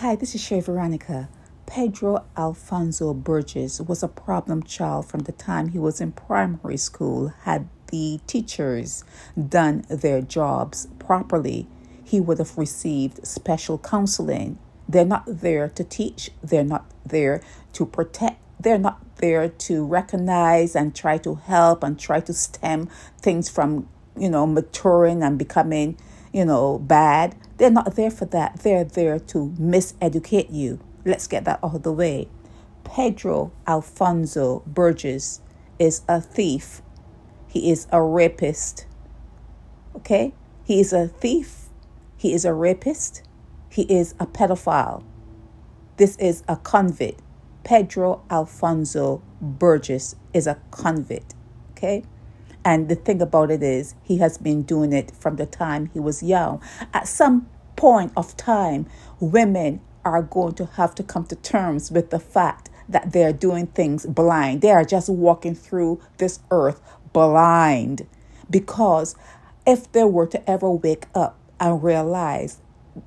Hi, this is Shay Veronica. Pedro Alfonso Burgess was a problem child from the time he was in primary school. Had the teachers done their jobs properly, he would have received special counseling. They're not there to teach. They're not there to protect. They're not there to recognize and try to help and try to stem things from, maturing and becoming, bad. They're not there for that. They're there to miseducate you. Let's get that out of the way. Pedro Alfonso Burgess is a thief. He is a rapist. Okay? He is a thief. He is a rapist. He is a pedophile. This is a convict. Pedro Alfonso Burgess is a convict. Okay? And the thing about it is, he has been doing it from the time he was young. At some point of time, women are going to have to come to terms with the fact that they're doing things blind. They are just walking through this earth blind. Because if they were to ever wake up and realize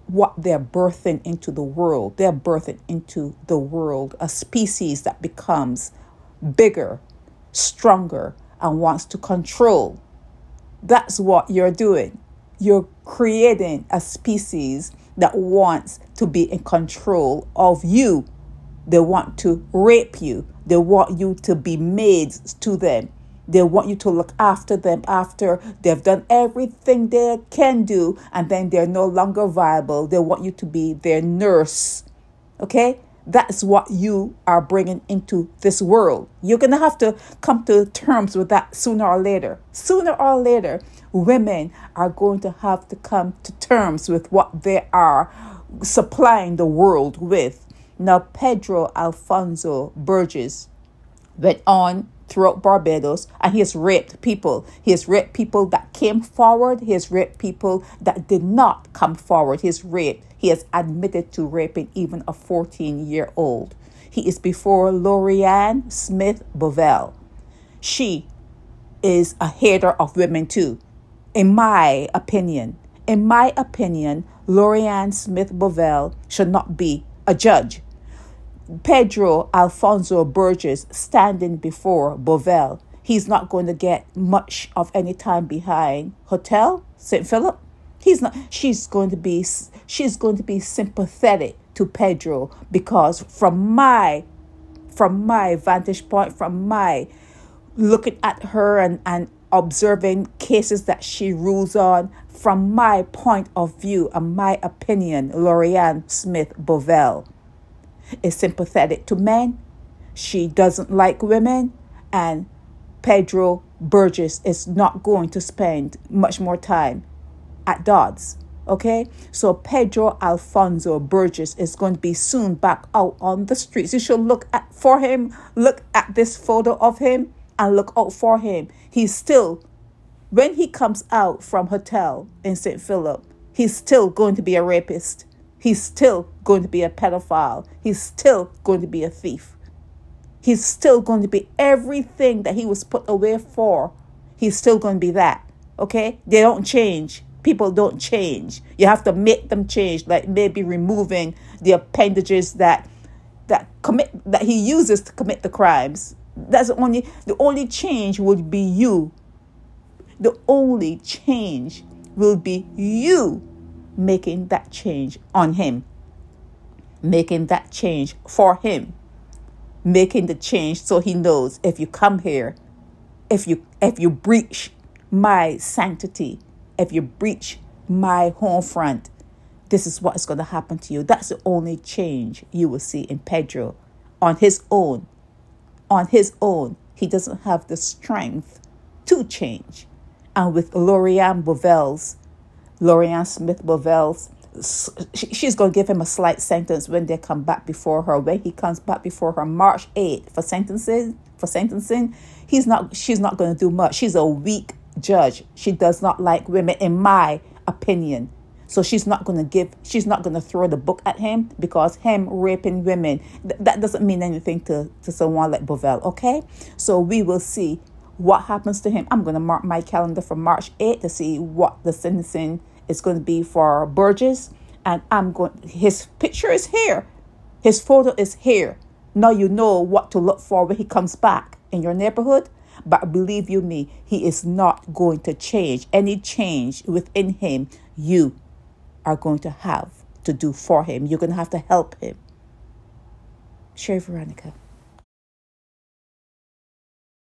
what they're birthing into the world, they're birthing into the world a species that becomes bigger, stronger, and wants to control. That's what you're doing. You're creating a species that wants to be in control of you. They want to rape you. They want you to be maids to them. They want you to look after them after they've done everything they can do, and then they're no longer viable. They want you to be their nurse. Okay? That's what you are bringing into this world. You're going to have to come to terms with that sooner or later. Sooner or later, women are going to have to come to terms with what they are supplying the world with. Now, Pedro Alfonso Burgess went on throughout Barbados, and he has raped people. He has raped people that came forward. He has raped people that did not come forward. He has admitted to raping even a 14-year-old. He is before Lorianne Smith Bovell. She is a hater of women too. In my opinion, Lorianne Smith Bovell should not be a judge. Pedro Alfonso Burgess standing before Bovell, he's not going to get much of any time behind Hotel St. Philip. He's not. She's going to be sympathetic to Pedro, because from my vantage point, from my looking at her and observing cases that she rules on, from my point of view and my opinion, Lorianne Smith Bovell is sympathetic to men. She doesn't like women, and Pedro Burgess is not going to spend much more time at Dodds. Okay, so Pedro Alfonso Burgess is going to be soon back out on the streets. You should look at this photo of him and look out for him. He's still, when he comes out from Hotel in St. Philip, he's still going to be a rapist. He's still going to be a pedophile. He's still going to be a thief. He's still going to be everything that he was put away for. He's still going to be that. Okay? They don't change. People don't change. You have to make them change, like maybe removing the appendages that he uses to commit the crimes. That's the only change will be you. The only change will be you making that change on him, making that change for him, making the change so he knows, if you come here, if you breach my sanctity, if you breach my home front, this is what is going to happen to you. That's the only change you will see in Pedro. On his own, he doesn't have the strength to change. And with Lorianne Smith Bovell's, she's going to give him a slight sentence when they come back before her. When he comes back before her March 8th for sentencing, she's not going to do much. She's a weak judge. She does not like women, in my opinion. So she's not going to throw the book at him, because him raping women, that doesn't mean anything to someone like Bovell. Okay, so we will see what happens to him. I'm going to mark my calendar for March 8th to see what the sentencing is going to be for Burgess. and his picture is here. His photo is here. Now you know what to look for when he comes back in your neighborhood. But believe you me, he is not going to change. Any change within him, you are going to have to do for him. You're going to have to help him. Sherry Veronica.